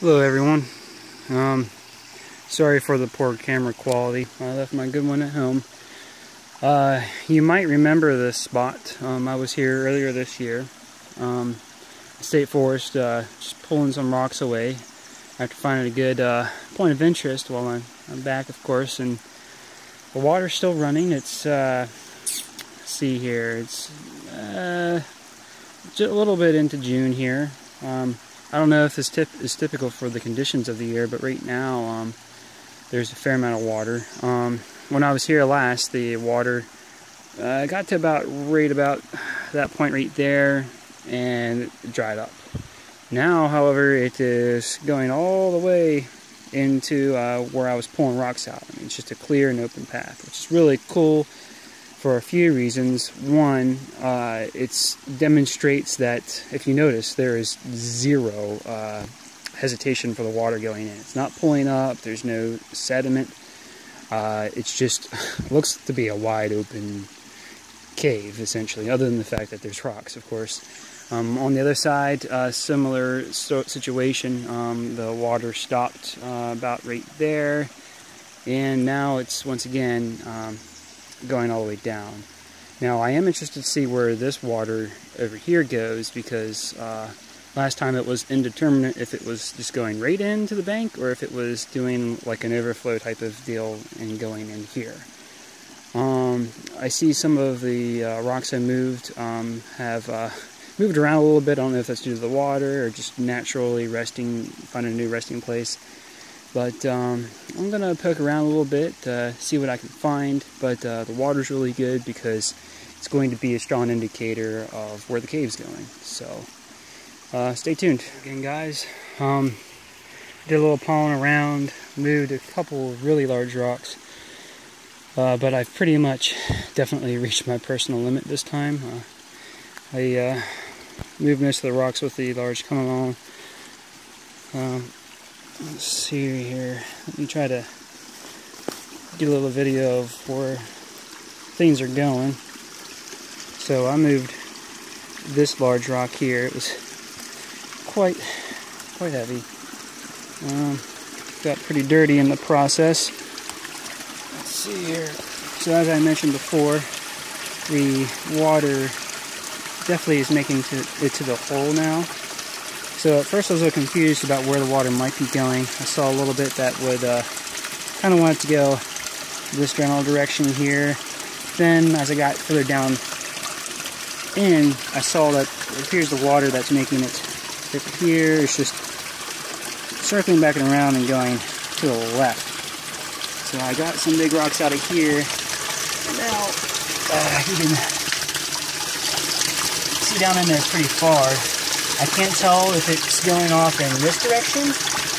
Hello everyone. Sorry for the poor camera quality. I left my good one at home. You might remember this spot. I was here earlier this year. State Forest, just pulling some rocks away after finding a good point of interest while I'm back, of course. And the water's still running. It's let's see here. It's just a little bit into June here. I don't know if this is typical for the conditions of the year, but right now there's a fair amount of water. When I was here last, the water got to about that point right there, and it dried up. Now, however, it is going all the way into where I was pulling rocks out. I mean, it's just a clear and open path, which is really cool for a few reasons. One, it demonstrates that, if you notice, there is zero hesitation for the water going in. It's not pulling up, there's no sediment. It's just looks to be a wide open cave, essentially, other than the fact that there's rocks, of course. On the other side, similar situation. The water stopped about right there, and now it's once again going all the way down. Now I am interested to see where this water over here goes, because last time it was indeterminate if it was just going right into the bank or if it was doing like an overflow type of deal and going in here. I see some of the rocks I moved have moved around a little bit. I don't know if that's due to the water or just naturally finding a new resting place. But I'm going to poke around a little bit, see what I can find. But the water's really good because it's going to be a strong indicator of where the cave's going. So stay tuned. Again, guys, did a little pawing around, moved a couple of really large rocks. But I've pretty much definitely reached my personal limit this time. I moved most of the rocks with the large come along. Let's see here. Let me try to get a little video of where things are going. So I moved this large rock here. It was quite heavy. Got pretty dirty in the process. Let's see here. So as I mentioned before, the water definitely is making it to the hole now. So at first I was a little confused about where the water might be going. I saw a little bit that would kind of want it to go this general direction here. Then as I got further down in, I saw that it appears the water that's making it here is just circling back and around and going to the left. So I got some big rocks out of here, and now you can see down in there pretty far. I can't tell if it's going off in this direction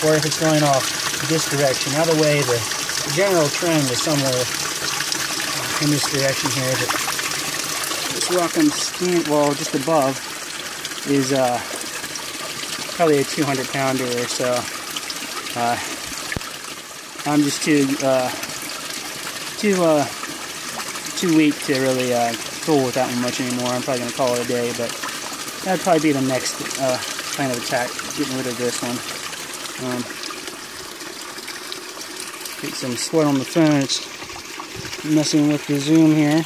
or if it's going off this direction. Either way, the general trend is somewhere in this direction here. But this rock I'm standing, well, just above, is probably a 200-pounder or so. I'm just too weak to really fool with that one much anymore. I'm probably going to call it a day, but that'd probably be the next kind of attack, getting rid of this one. Get some sweat on the phone. It's messing with the zoom here.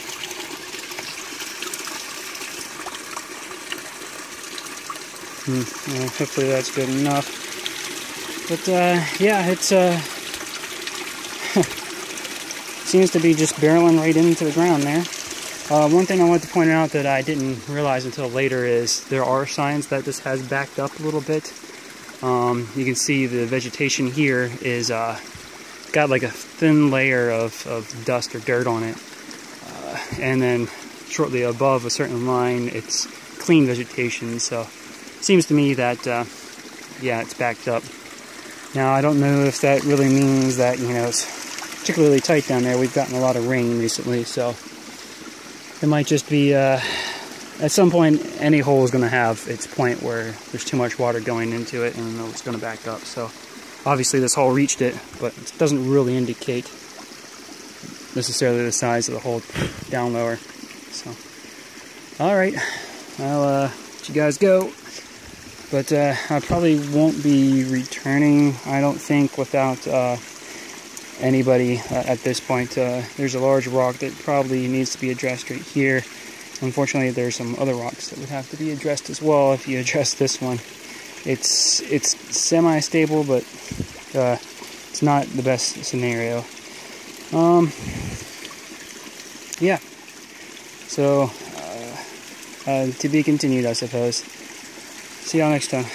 Yeah, hopefully that's good enough. But yeah, it's seems to be just barreling right into the ground there. One thing I wanted to point out that I didn't realize until later is there are signs that this has backed up a little bit. You can see the vegetation here is got like a thin layer of dust or dirt on it. And then shortly above a certain line, it's clean vegetation. So it seems to me that, yeah, it's backed up. Now, I don't know if that really means that, you know, it's particularly tight down there. We've gotten a lot of rain recently, so it might just be, at some point, any hole is going to have its point where there's too much water going into it and it's going to back up. So obviously this hole reached it, but it doesn't really indicate necessarily the size of the hole down lower. So, all right, I'll let you guys go. But I probably won't be returning, I don't think, without anybody at this point. There's a large rock that probably needs to be addressed right here. Unfortunately, there's some other rocks that would have to be addressed as well if you address this one. It's semi-stable, but it's not the best scenario. Yeah. So, to be continued, I suppose. See y'all next time.